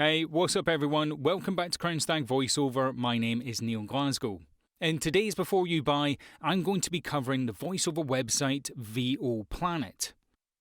Hey, what's up everyone? Welcome back to Stag Voiceover. My name is Neil Glasgow. In today's Before You Buy, I'm going to be covering the voiceover website VOPlanet.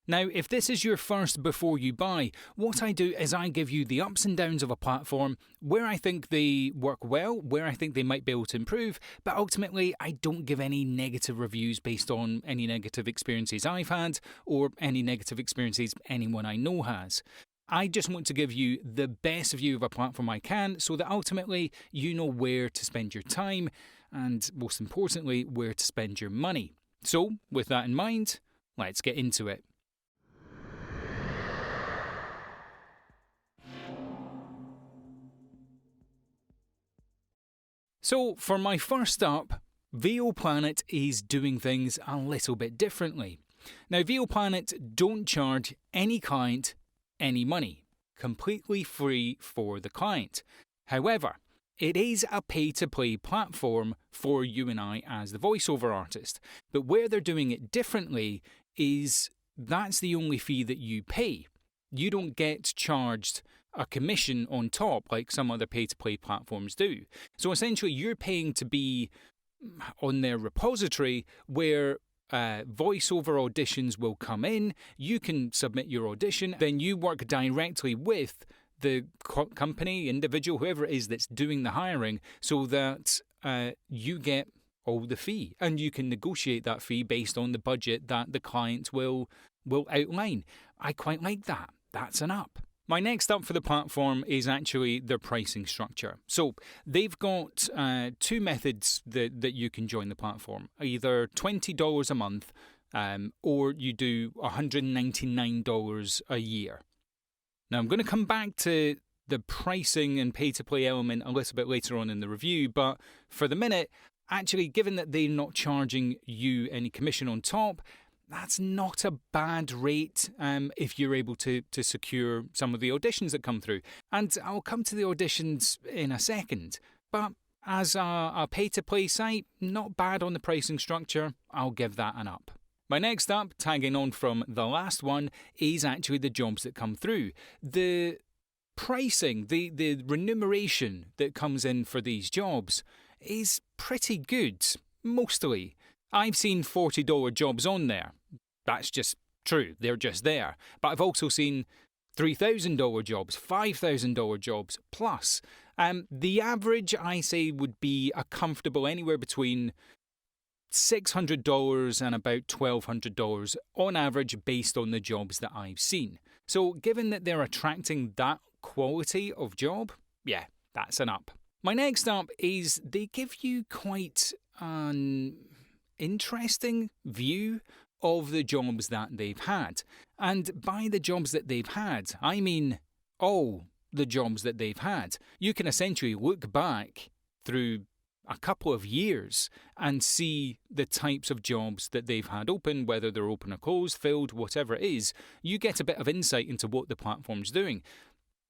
Now, if this is your first Before You Buy, what I do is I give you the ups and downs of a platform, where I think they work well, where I think they might be able to improve, but ultimately I don't give any negative reviews based on any negative experiences I've had or any negative experiences anyone I know has. I just want to give you the best view of a platform I can so that ultimately you know where to spend your time and, most importantly, where to spend your money. So, with that in mind, let's get into it. So, for my first up, VOPlanet is doing things a little bit differently. Now, VOPlanet don't charge any client any money, completely free for the client. However, it is a pay-to-play platform for you and I as the voiceover artist. But where they're doing it differently is that's the only fee that you pay. You don't get charged a commission on top like some other pay-to-play platforms do. So essentially, you're paying to be on their repository where voiceover auditions will come in, you can submit your audition, then you work directly with the company, individual, whoever it is that's doing the hiring, so that you get all the fee, and you can negotiate that fee based on the budget that the client will outline. I quite like that. That's an up. My next up for the platform is actually their pricing structure. So they've got two methods that you can join the platform. Either $20 a month or you do $199 a year. Now I'm going to come back to the pricing and pay-to-play element a little bit later on in the review, but for the minute, actually, given that they're not charging you any commission on top, that's not a bad rate if you're able to secure some of the auditions that come through. And I'll come to the auditions in a second. But as a pay-to-play site, not bad on the pricing structure. I'll give that an up. My next up, tagging on from the last one, is actually the jobs that come through. The pricing, the remuneration that comes in for these jobs is pretty good, mostly. I've seen $40 jobs on there. That's just true. They're just there. But I've also seen $3,000 jobs, $5,000 jobs plus. The average, I say, would be a comfortable anywhere between $600 and about $1,200 on average based on the jobs that I've seen. So given that they're attracting that quality of job, yeah, that's an up. My next up is they give you quite an interesting view of the jobs that they've had. And by the jobs that they've had, I mean all the jobs that they've had. You can essentially look back through a couple of years and see the types of jobs that they've had open, whether they're open or closed, filled, whatever it is. You get a bit of insight into what the platform's doing.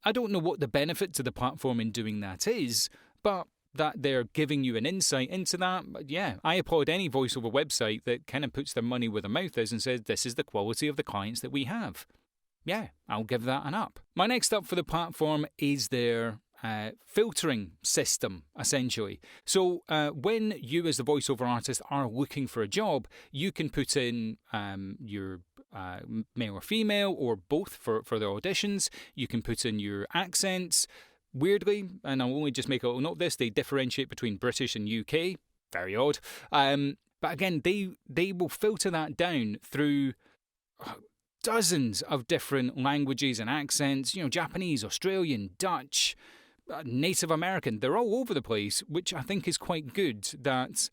I don't know what the benefit to the platform in doing that is, but that they're giving you an insight into that, yeah, I applaud any voiceover website that kind of puts their money where their mouth is and says this is the quality of the clients that we have. Yeah, I'll give that an up. My next up for the platform is their filtering system, essentially. So when you as the voiceover artist are looking for a job, you can put in your male or female or both for the auditions. You can put in your accents. Weirdly, and I'll only just make a little note of this, they differentiate between British and UK. Very odd. But again, they will filter that down through dozens of different languages and accents, Japanese, Australian, Dutch, Native American. They're all over the place, which I think is quite good that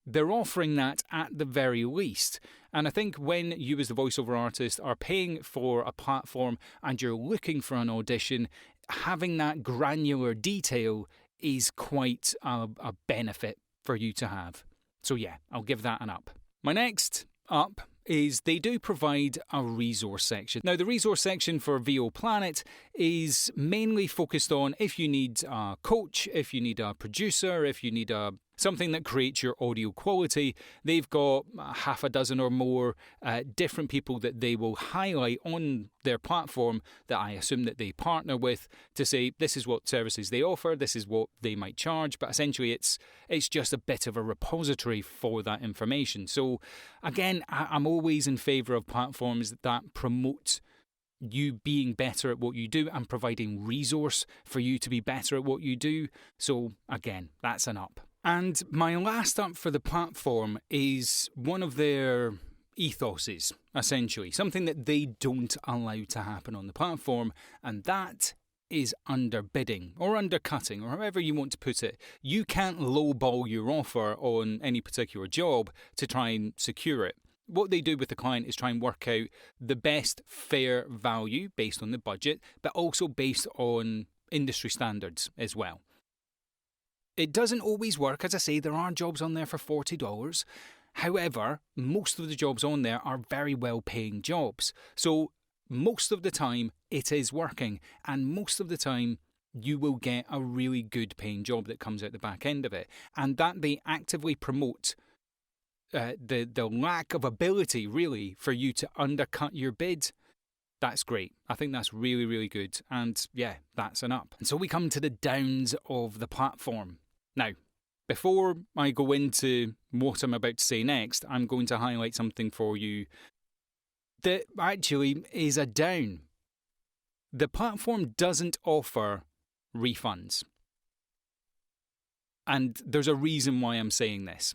they're offering that at the very least. And I think when you as the voiceover artist are paying for a platform and you're looking for an audition, having that granular detail is quite a benefit for you to have. So yeah, I'll give that an up. My next up is they do provide a resource section. Now, the resource section for VOPlanet is mainly focused on if you need a coach, if you need a producer, if you need a something that creates your audio quality. They've got half a dozen or more different people that they will highlight on their platform that I assume that they partner with to say this is what services they offer, this is what they might charge, but essentially it's just a bit of a repository for that information. So again, I'm always in favour of platforms that promote you being better at what you do and providing resource for you to be better at what you do. So again, that's an up. And my last up for the platform is one of their ethoses, essentially, something that they don't allow to happen on the platform, and that is underbidding or undercutting, or however you want to put it. You can't lowball your offer on any particular job to try and secure it. What they do with the client is try and work out the best fair value based on the budget, but also based on industry standards as well. It doesn't always work. As I say, there are jobs on there for $40. However, most of the jobs on there are very well paying jobs. So most of the time it is working, and most of the time you will get a really good paying job that comes out the back end of it. And that they actively promote the lack of ability, really, for you to undercut your bid. That's great. I think that's really, really good. And yeah, that's an up. And so we come to the downs of the platform. Now, before I go into what I'm about to say next, I'm going to highlight something for you that actually is a down. The platform doesn't offer refunds. And there's a reason why I'm saying this.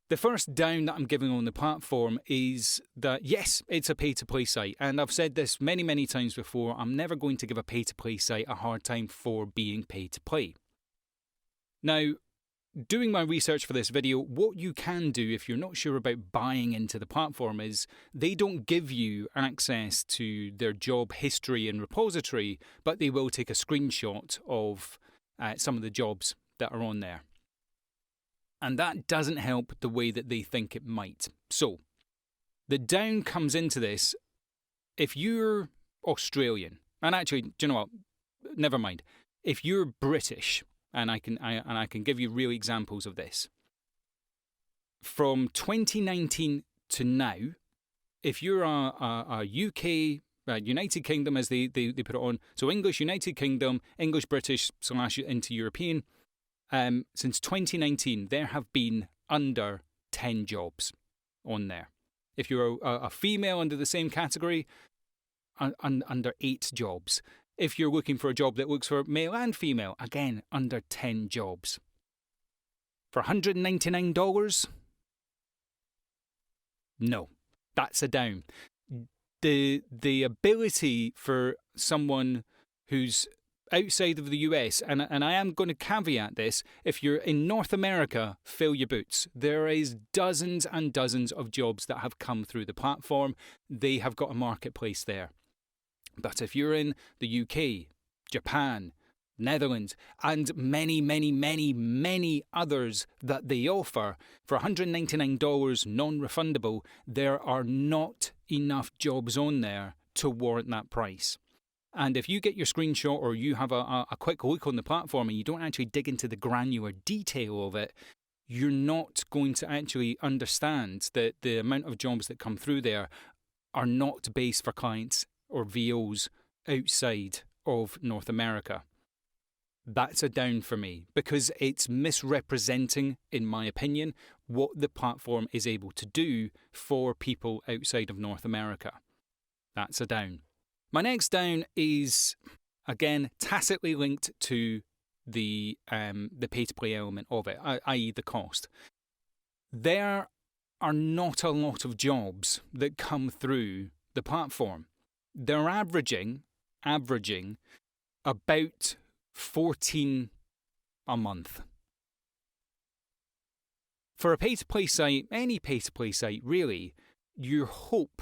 The first down that I'm giving on the platform is that, yes, it's a pay-to-play site. And I've said this many, many times before. I'm never going to give a pay-to-play site a hard time for being pay-to-play. Now, doing my research for this video, what you can do if you're not sure about buying into the platform is they don't give you access to their job history and repository, but they will take a screenshot of some of the jobs that are on there. And that doesn't help the way that they think it might. So, the down comes into this if you're Australian, and actually, do you know what? Never mind. If you're British, and I can give you real examples of this. From 2019 to now, if you're a UK, United Kingdom as they put it on, so English United Kingdom, English British / into European, since 2019, there have been under 10 jobs on there. If you're a female under the same category, under 8 jobs. If you're looking for a job that looks for male and female, again, under 10 jobs. For $199? No, that's a down. The ability for someone who's outside of the US, and I am going to caveat this, if you're in North America, fill your boots. There is dozens and dozens of jobs that have come through the platform. They have got a marketplace there. But if you're in the UK, Japan, Netherlands, and many, many, many, many others that they offer, for $199 non-refundable, there are not enough jobs on there to warrant that price. And if you get your screenshot or you have a quick look on the platform and you don't actually dig into the granular detail of it, you're not going to actually understand that the amount of jobs that come through there are not based for clients or VOs outside of North America. That's a down for me because it's misrepresenting, in my opinion, what the platform is able to do for people outside of North America. That's a down. My next down is, again, tacitly linked to the pay-to-play element of it, i.e. the cost. There are not a lot of jobs that come through the platform. They're averaging about 14 a month. For a pay-to-play site, any pay-to-play site really, your hope,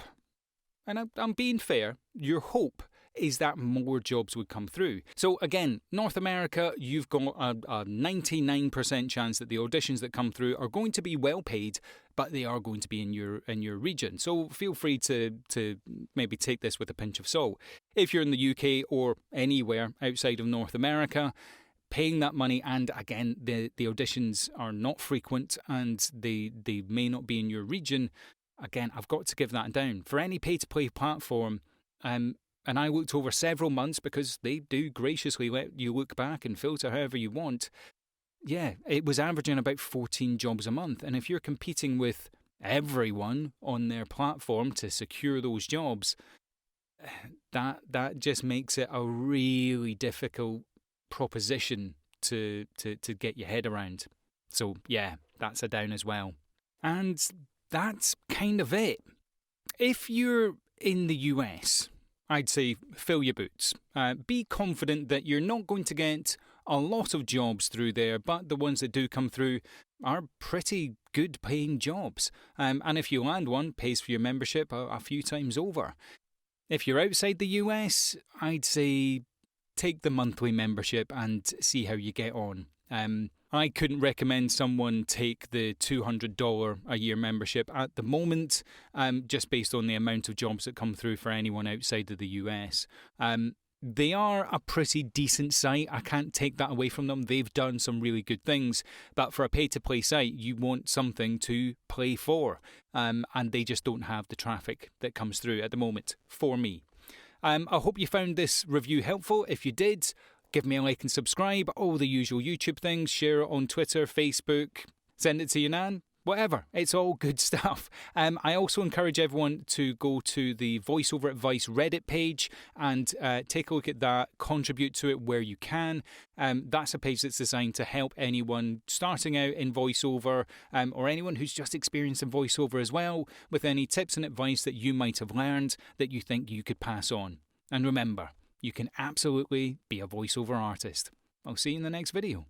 and I'm being fair, your hope is that more jobs would come through. So again, North America, you've got a 99% chance that the auditions that come through are going to be well paid, but they are going to be in your region. So feel free to maybe take this with a pinch of salt. If you're in the UK or anywhere outside of North America, paying that money, and again, the auditions are not frequent and they may not be in your region, again, I've got to give that down. For any pay-to-play platform, and I looked over several months because they do graciously let you look back and filter however you want. Yeah, it was averaging about 14 jobs a month. And if you're competing with everyone on their platform to secure those jobs, that just makes it a really difficult proposition to get your head around. So yeah, that's a down as well. And that's kind of it. If you're in the US, I'd say fill your boots. Be confident that you're not going to get a lot of jobs through there, but the ones that do come through are pretty good paying jobs. And if you land one, pays for your membership a few times over. If you're outside the US, I'd say take the monthly membership and see how you get on. I couldn't recommend someone take the $200 a year membership at the moment, just based on the amount of jobs that come through for anyone outside of the US. They are a pretty decent site. I can't take that away from them. They've done some really good things. But for a pay-to-play site, you want something to play for. And they just don't have the traffic that comes through at the moment for me. I hope you found this review helpful. If you did, give me a like and subscribe. All the usual YouTube things. Share it on Twitter, Facebook. Send it to your nan. Whatever. It's all good stuff. I also encourage everyone to go to the VoiceOver Advice Reddit page and take a look at that, contribute to it where you can. That's a page that's designed to help anyone starting out in voiceover or anyone who's just experiencing voiceover as well, with any tips and advice that you might have learned that you think you could pass on. And remember, you can absolutely be a voiceover artist. I'll see you in the next video.